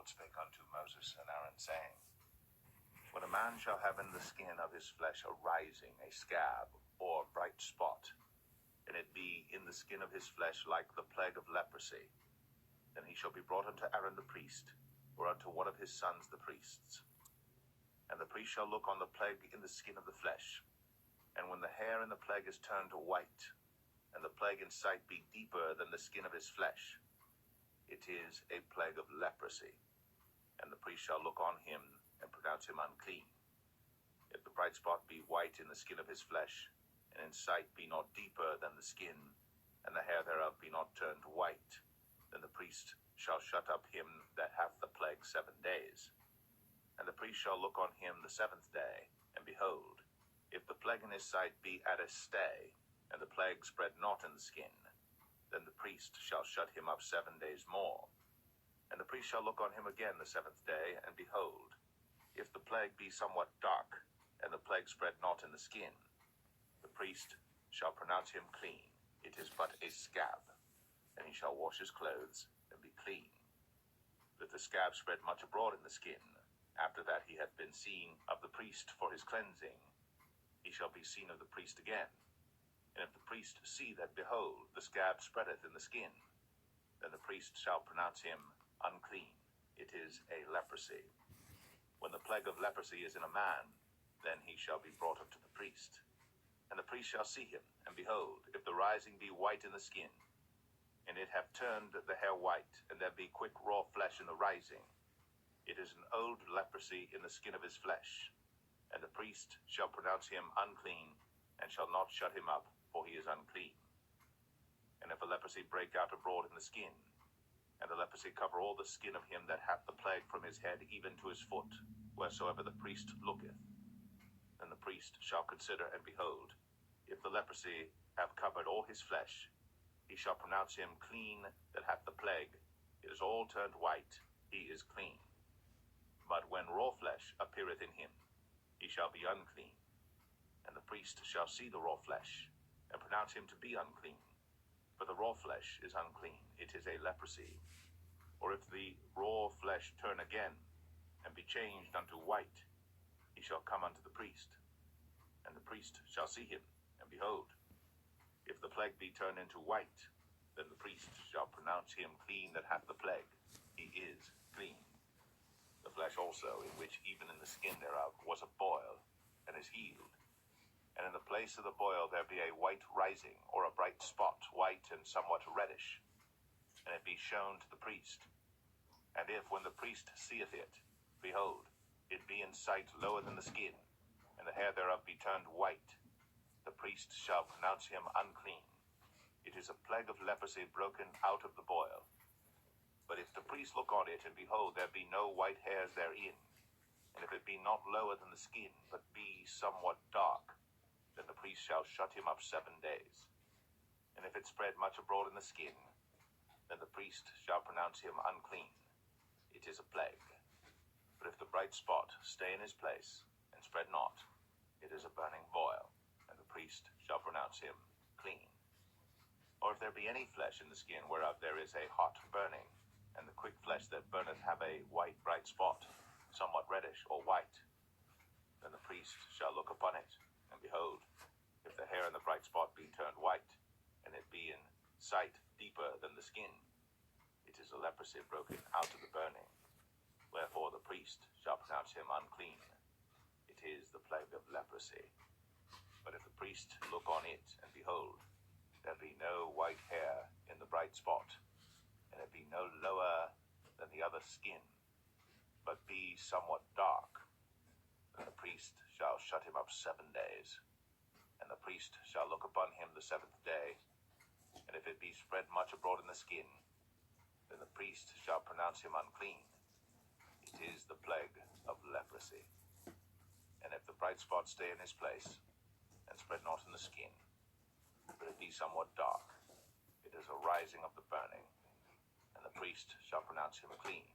Lord spake unto Moses and Aaron, saying, When a man shall have in the skin of his flesh a rising, a scab, or bright spot, and it be in the skin of his flesh like the plague of leprosy, then he shall be brought unto Aaron the priest, or unto one of his sons the priests. And the priest shall look on the plague in the skin of the flesh, and when the hair in the plague is turned to white, and the plague in sight be deeper than the skin of his flesh, it is a plague of leprosy, and the priest shall look on him and pronounce him unclean. If the bright spot be white in the skin of his flesh, and in sight be not deeper than the skin, and the hair thereof be not turned white, then the priest shall shut up him that hath the plague 7 days. And the priest shall look on him the 7th day, and behold, if the plague in his sight be at a stay, and the plague spread not in the skin, then the priest shall shut him up 7 days more. And the priest shall look on him again the 7th day, and behold, if the plague be somewhat dark, and the plague spread not in the skin, the priest shall pronounce him clean. It is but a scab, and he shall wash his clothes, and be clean. But if the scab spread much abroad in the skin, after that he hath been seen of the priest for his cleansing, he shall be seen of the priest again. And if the priest see that, behold, the scab spreadeth in the skin, then the priest shall pronounce him unclean. It is a leprosy. When the plague of leprosy is in a man, then he shall be brought up to the priest. And the priest shall see him, and behold, if the rising be white in the skin, and it have turned the hair white, and there be quick raw flesh in the rising, it is an old leprosy in the skin of his flesh. And the priest shall pronounce him unclean, and shall not shut him up, for he is unclean. And if a leprosy break out abroad in the skin, and the leprosy cover all the skin of him that hath the plague from his head even to his foot, wheresoever the priest looketh, then the priest shall consider, and behold, if the leprosy have covered all his flesh, he shall pronounce him clean that hath the plague. It is all turned white, he is clean. But when raw flesh appeareth in him, he shall be unclean. And the priest shall see the raw flesh, and pronounce him to be unclean. For the raw flesh is unclean, it is a leprosy. Or if the raw flesh turn again, and be changed unto white, he shall come unto the priest. And the priest shall see him, and behold, if the plague be turned into white, then the priest shall pronounce him clean that hath the plague. He is clean. The flesh also, in which even in the skin thereof was a boil, and is healed. And in the place of the boil there be a white rising, or a bright spot, white and somewhat reddish, and it be shown to the priest. And if, when the priest seeth it, behold, it be in sight lower than the skin, and the hair thereof be turned white, the priest shall pronounce him unclean. It is a plague of leprosy broken out of the boil. But if the priest look on it, and behold, there be no white hairs therein, and if it be not lower than the skin, but be somewhat dark, then the priest shall shut him up 7 days. And if it spread much abroad in the skin, then the priest shall pronounce him unclean. It is a plague. But if the bright spot stay in his place, and spread not, it is a burning boil, and the priest shall pronounce him clean. Or if there be any flesh in the skin whereof there is a hot burning, and the quick flesh that burneth have a white bright spot, somewhat reddish or white, then the priest shall look upon it, and behold, if the hair in the bright spot be turned white, and it be in sight deeper than the skin, it is a leprosy broken out of the burning. Wherefore the priest shall pronounce him unclean. It is the plague of leprosy. But if the priest look on it, and behold, there be no white hair in the bright spot, and it be no lower than the other skin, but be somewhat dark, then the priest shall shut him up 7 days. And the priest shall look upon him the 7th day, and if it be spread much abroad in the skin, then the priest shall pronounce him unclean. It is the plague of leprosy. And if the bright spot stay in his place, and spread not in the skin, but it be somewhat dark, it is a rising of the burning, and the priest shall pronounce him clean.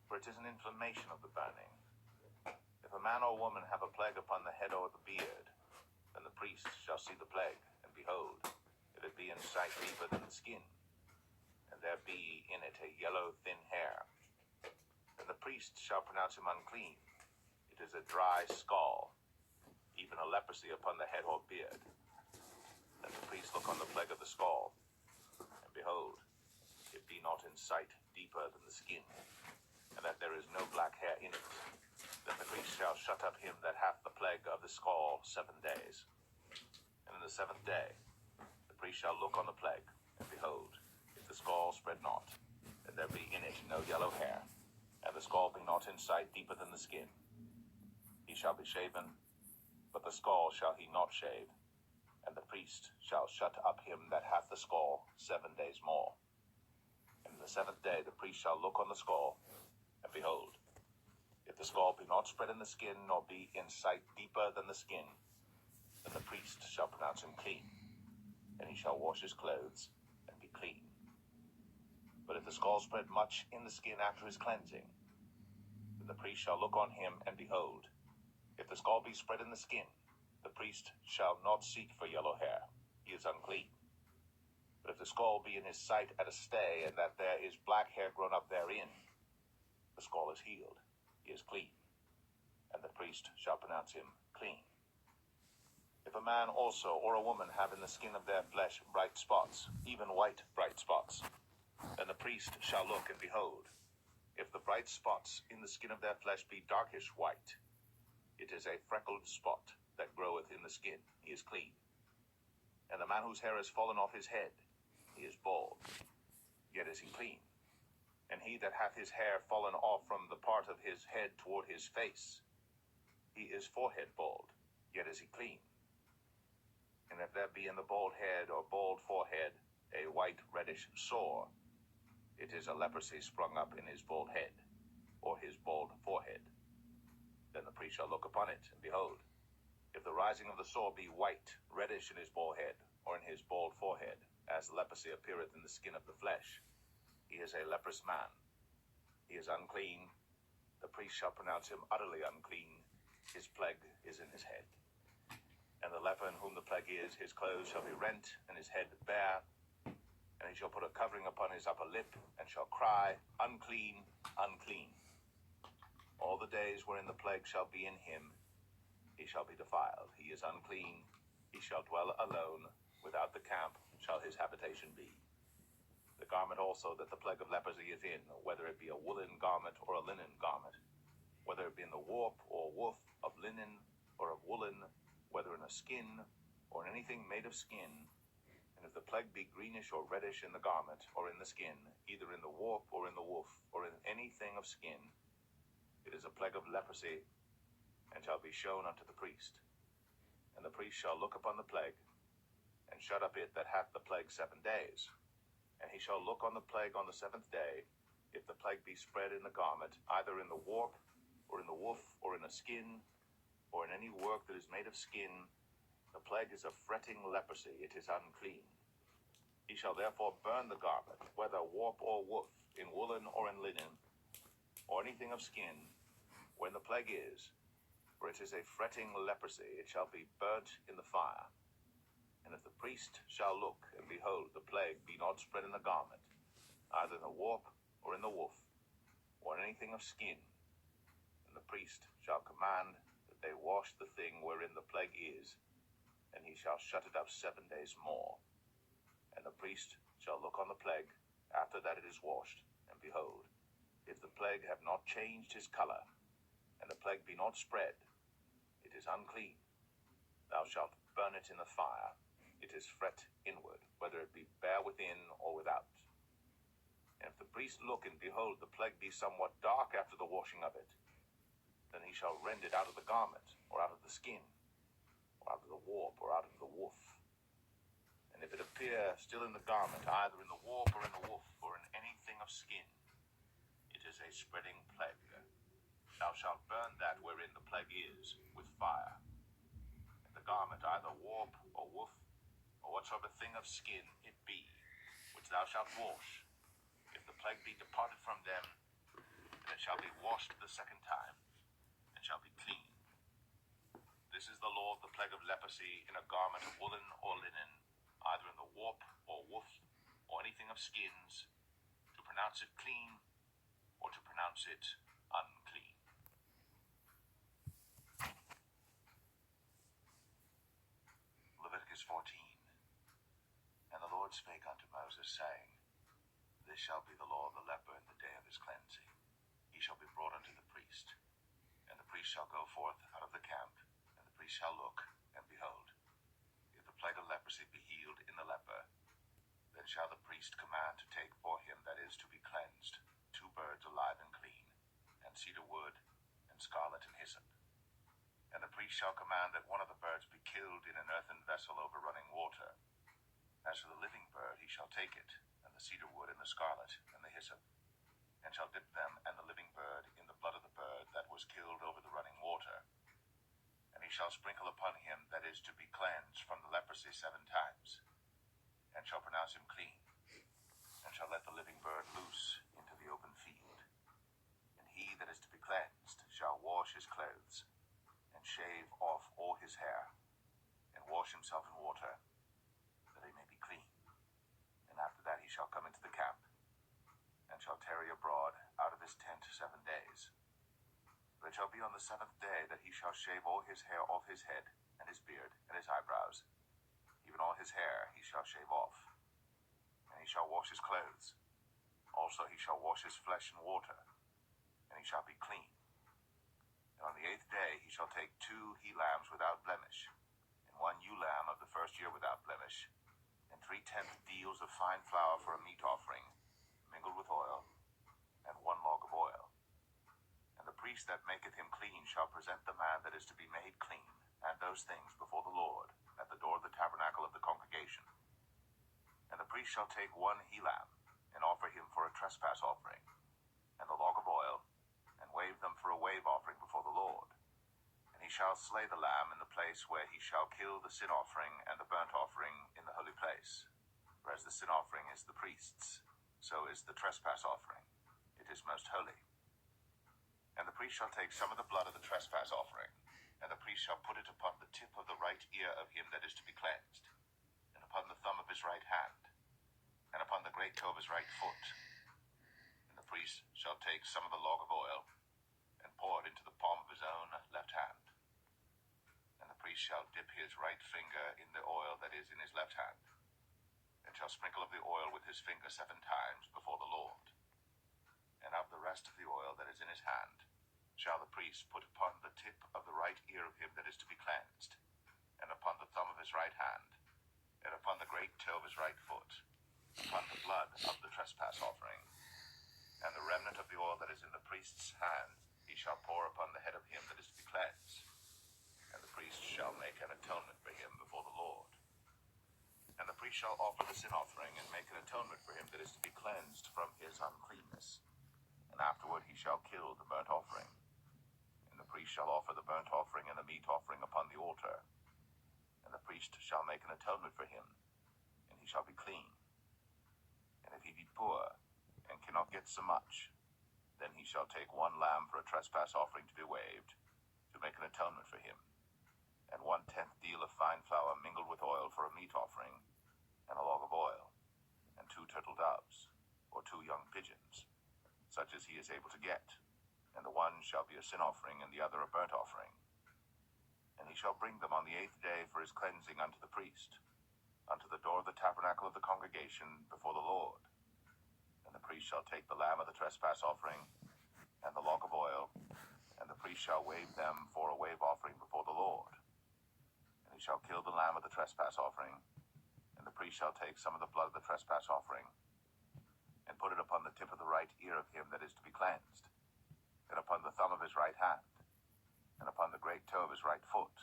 For it is an inflammation of the burning. If a man or woman have a plague upon the head or the beard, then the priest shall see the plague, and behold, if it be in sight deeper than the skin, and there be in it a yellow thin hair, and the priest shall pronounce him unclean. It is a dry scall, even a leprosy upon the head or beard. Then the priest look on the plague of the scall, and behold, it be not in sight deeper than the skin, and that there is no black hair in it. Then the priest shall shut up him that hath the plague of the scall 7 days. And in the 7th day the priest shall look on the plague, and behold, if the scall spread not, and there be in it no yellow hair, and the scall be not in sight deeper than the skin, he shall be shaven, but the scall shall he not shave. And the priest shall shut up him that hath the scall 7 days more. And in the 7th day the priest shall look on the scall, and behold, if the scall be not spread in the skin, nor be in sight deeper than the skin, then the priest shall pronounce him clean, and he shall wash his clothes, and be clean. But if the scall spread much in the skin after his cleansing, then the priest shall look on him, and behold, if the scall be spread in the skin, the priest shall not seek for yellow hair, he is unclean. But if the scall be in his sight at a stay, and that there is black hair grown up therein, the scall is healed, he is clean, and the priest shall pronounce him clean. If a man also or a woman have in the skin of their flesh bright spots, even white bright spots, then the priest shall look, and behold, if the bright spots in the skin of their flesh be darkish white, it is a freckled spot that groweth in the skin, he is clean. And the man whose hair is fallen off his head, he is bald, yet is he clean. And he that hath his hair fallen off from the part of his head toward his face, he is forehead bald, yet is he clean. And if there be in the bald head or bald forehead a white reddish sore, it is a leprosy sprung up in his bald head, or his bald forehead. Then the priest shall look upon it, and behold, if the rising of the sore be white, reddish in his bald head, or in his bald forehead, as leprosy appeareth in the skin of the flesh, he is a leprous man. He is unclean. The priest shall pronounce him utterly unclean. His plague is in his head. And the leper in whom the plague is, his clothes shall be rent, and his head bare. And he shall put a covering upon his upper lip, and shall cry, Unclean, unclean. All the days wherein the plague shall be in him, he shall be defiled. He is unclean. He shall dwell alone. Without the camp shall his habitation be. The garment also that the plague of leprosy is in, whether it be a woolen garment or a linen garment, whether it be in the warp or woof of linen or of woolen, whether in a skin or in anything made of skin, and if the plague be greenish or reddish in the garment or in the skin, either in the warp or in the woof or in anything of skin, it is a plague of leprosy, and shall be shown unto the priest. And the priest shall look upon the plague, and shut up it that hath the plague 7 days. And he shall look on the plague on the 7th day, if the plague be spread in the garment, either in the warp, or in the woof, or in a skin, or in any work that is made of skin, the plague is a fretting leprosy, it is unclean. He shall therefore burn the garment, whether warp or woof, in woolen or in linen, or anything of skin, when the plague is, for it is a fretting leprosy, it shall be burnt in the fire. And if the priest shall look, and behold, the plague be not spread in the garment, either in the warp, or in the woof, or in anything of skin, then the priest shall command that they wash the thing wherein the plague is, and he shall shut it up 7 days more. And the priest shall look on the plague after that it is washed, and behold, if the plague have not changed his color, and the plague be not spread, it is unclean. Thou shalt burn it in the fire. It is fret inward, whether it be bare within or without. And if the priest look, and behold, the plague be somewhat dark after the washing of it, then he shall rend it out of the garment, or out of the skin, or out of the warp, or out of the woof. And if it appear still in the garment, either in the warp, or in the woof, or in anything of skin, it is a spreading plague. Thou shalt burn that wherein the plague is with fire. And the garment, either warp or woof, or whatsoever thing of skin it be, which thou shalt wash, if the plague be departed from them, then it shall be washed the 2nd time, and shall be clean. This is the law of the plague of leprosy in a garment of woolen or linen, either in the warp or woof, or anything of skins, to pronounce it clean, or to pronounce it unclean. Leviticus 14. And the Lord spake unto Moses, saying, This shall be the law of the leper in the day of his cleansing. He shall be brought unto the priest. And the priest shall go forth out of the camp, and the priest shall look, and behold, if the plague of leprosy be healed in the leper, then shall the priest command to take for him that is to be cleansed 2 birds alive and clean, and cedar wood, and scarlet and hyssop. And the priest shall command that one of the birds be killed in an earthen vessel over running water. As for the living bird, he shall take it, and the cedar wood, and the scarlet, and the hyssop, and shall dip them and the living bird in the blood of the bird that was killed over the running water. And he shall sprinkle upon him that is to be cleansed from the leprosy 7 times, and shall pronounce him clean, and shall let the living bird loose into the open field. And he that is to be cleansed shall wash his clothes, and shave off all his hair, and wash himself in water, that he may be clean. And after that he shall come into the camp, and shall tarry abroad out of his tent 7 days. But it shall be on the 7th day that he shall shave all his hair off his head, and his beard, and his eyebrows, even all his hair he shall shave off. And he shall wash his clothes. Also he shall wash his flesh in water, and he shall be clean. And on the 8th day he shall take 2 he-lambs without blemish, and 1 ewe lamb of the first year without blemish, and 3/10 deals of fine flour for a meat offering, mingled with oil, and 1 log of oil. And the priest that maketh him clean shall present the man that is to be made clean, and those things before the Lord, at the door of the tabernacle of the congregation. And the priest shall take 1 he-lamb, and offer him for a trespass offering, and the log of oil, and wave them for a wave offering before the Lord. And he shall slay the lamb in the place where he shall kill the sin offering and the burnt offering in the holy place. For as the sin offering is the priest's, so is the trespass offering. It is most holy. And the priest shall take some of the blood of the trespass offering, and the priest shall put it upon the tip of the right ear of him that is to be cleansed, and upon the thumb of his right hand, and upon the great toe of his right foot. And the priest shall take some of the log of oil, and pour it into the palm of his own left hand. And the priest shall dip his right finger in the oil that is in his left hand, and shall sprinkle of the oil with his finger 7 times before the Lord. And of the rest of the oil that is in his hand shall the priest put upon the tip of the right ear of him that is to be cleansed, and upon the thumb of his right hand, and upon the great toe of his right foot, upon the blood of the trespass offering. And the remnant of the oil that is in the priest's hand he shall pour upon the head of him that is to be cleansed. And the priest shall make an atonement for him before the Lord. And the priest shall offer the sin offering, and make an atonement for him that is to be cleansed from his uncleanness. And afterward he shall kill the burnt offering. And the priest shall offer the burnt offering and the meat offering upon the altar. And the priest shall make an atonement for him, and he shall be clean. And if he be poor, and cannot get so much, then he shall take 1 lamb for a trespass offering to be waved, to make an atonement for him, and 1/10 deal of fine flour mingled with oil for a meat offering, and a log of oil, and 2 turtle doves, or 2 young pigeons, such as he is able to get, and the one shall be a sin offering, and the other a burnt offering. And he shall bring them on the 8th day for his cleansing unto the priest, unto the door of the tabernacle of the congregation before the Lord. And the priest shall take the lamb of the trespass offering, and the log of oil, and the priest shall wave them for a wave offering before the Lord. And he shall kill the lamb of the trespass offering, and the priest shall take some of the blood of the trespass offering, and put it upon the tip of the right ear of him that is to be cleansed, and upon the thumb of his right hand, and upon the great toe of his right foot.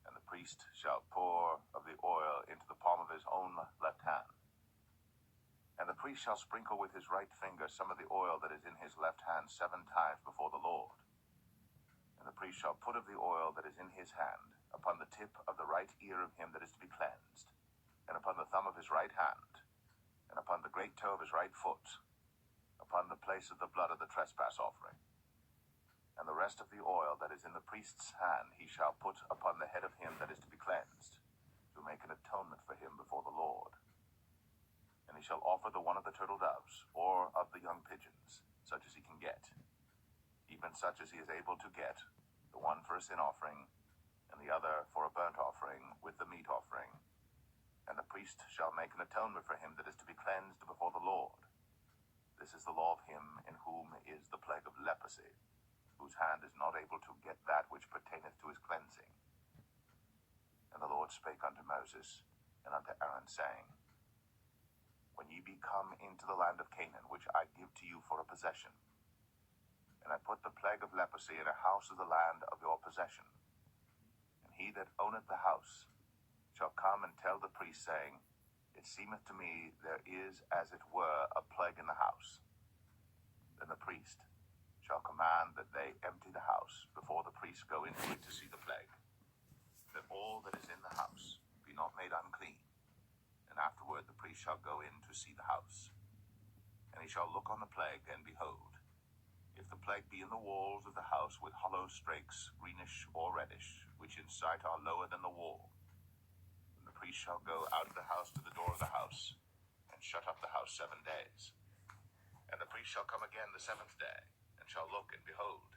And the priest shall pour of the oil into the palm of his own left hand. And the priest shall sprinkle with his right finger some of the oil that is in his left hand 7 times before the Lord. And the priest shall put of the oil that is in his hand upon the tip of the right ear of him that is to be cleansed, and upon the thumb of his right hand, and upon the great toe of his right foot, upon the place of the blood of the trespass offering. And the rest of the oil that is in the priest's hand he shall put upon the head of him that is to be cleansed, to make an atonement for him before the Lord. And he shall offer the one of the turtle doves, or of the young pigeons, such as he can get, even such as he is able to get, the one for a sin offering, and the other for a burnt offering with the meat offering. And the priest shall make an atonement for him that is to be cleansed before the Lord. This is the law of him in whom is the plague of leprosy, whose hand is not able to get that which pertaineth to his cleansing. And the Lord spake unto Moses and unto Aaron, saying, When ye be come into the land of Canaan, which I give to you for a possession, and I put the plague of leprosy in a house of the land of your possession, and he that owneth the house shall come and tell the priest, saying, It seemeth to me there is as it were a plague in the house. Then the priest shall command that they empty the house before the priest go into it to see the plague, that all that is in the house be not made unclean. And afterward the priest shall go in to see the house. And he shall look on the plague, and behold, if the plague be in the walls of the house with hollow strakes, greenish or reddish, which in sight are lower than the wall, then the priest shall go out of the house to the door of the house, and shut up the house 7 days. And the priest shall come again the 7th day, and shall look, and behold,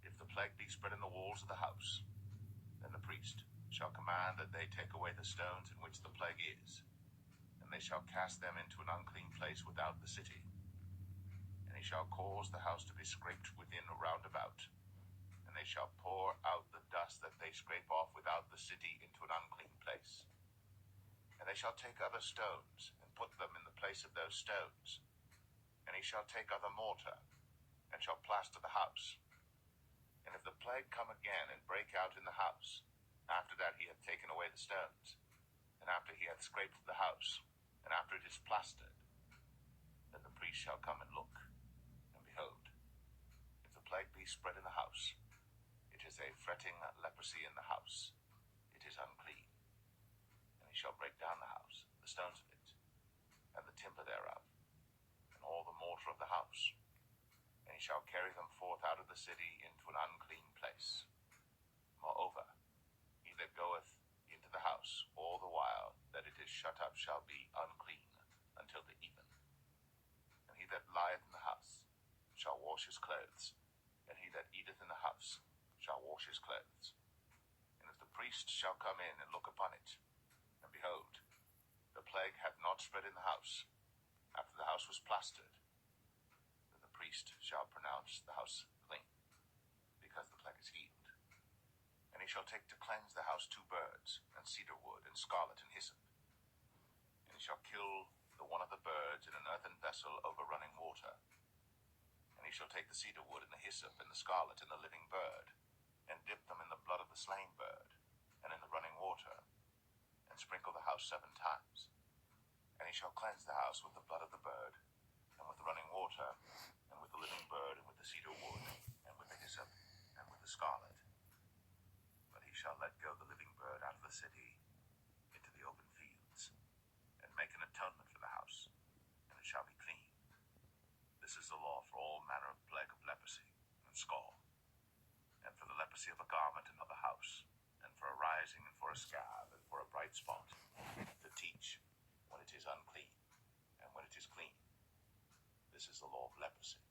if the plague be spread in the walls of the house, then the priest shall command that they take away the stones in which the plague is, and they shall cast them into an unclean place without the city. And he shall cause the house to be scraped within round about, and they shall pour out the dust that they scrape off without the city into an unclean place. And they shall take other stones, and put them in the place of those stones. And he shall take other mortar, and shall plaster the house. And if the plague come again and break out in the house, after that he hath taken away the stones, and after he hath scraped the house, and after it is plastered, then the priest shall come and look, and behold, if the plague be spread in the house, it is a fretting leprosy in the house, it is unclean. And he shall break down the house, the stones of it, and the timber thereof, and all the mortar of the house, and he shall carry them forth out of the city into an unclean place. Moreover, he that goeth into the house all the while that it is shut up shall be unclean until the even. And he that lieth in the house shall wash his clothes, and he that eateth in the house shall wash his clothes. And if the priest shall come in and look upon it, and behold, the plague hath not spread in the house, after the house was plastered, then the priest shall pronounce the house clean, because the plague is healed. And he shall take to cleanse the house 2 birds, and cedar wood, and scarlet, and hyssop. And he shall kill the one of the birds in an earthen vessel over running water. And he shall take the cedar wood, and the hyssop, and the scarlet, and the living bird, and dip them in the blood of the slain bird, and in the running water, and sprinkle the house 7 times. And he shall cleanse the house with the blood of the bird, and with the running water, and with the living bird, and with the cedar wood, and with the hyssop, and with the scarlet. But he shall let go the living bird out of the city into the open fields, and make an atonement for the house, and it shall be clean. This is the law for all manner of plague of leprosy and scald, and for the leprosy of a garment and of a house, and for a rising, and for a scab, and for a bright spot, to teach when it is unclean, and when it is clean. This is the law of leprosy.